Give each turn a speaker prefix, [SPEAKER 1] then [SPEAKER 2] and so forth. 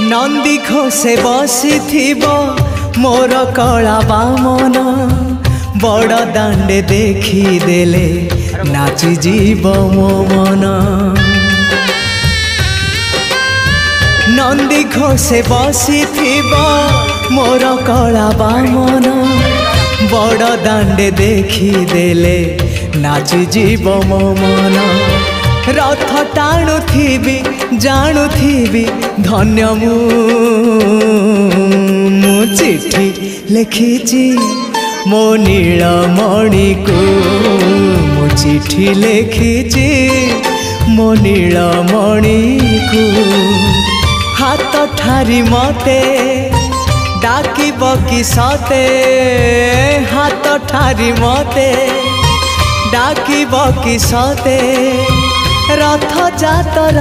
[SPEAKER 1] नंदी घोषे बसी मोर कला बामन बड़ दांडे देखी देले नाची जीव मो मन। नंदी घोषे बसी मोर कला बामन बड़ दांडे देखी देले नाची जीव मो मन। रथ टाणुथिबी जाणुथिबी धन्य मु चिठी लिखिची मो नीलमणि को मु चिठी लिखिची मो नीलमणि को। हाथ ठारी मते डाकिब कि सते हाथ ठारी मते डाकिब कि सते रथ जातर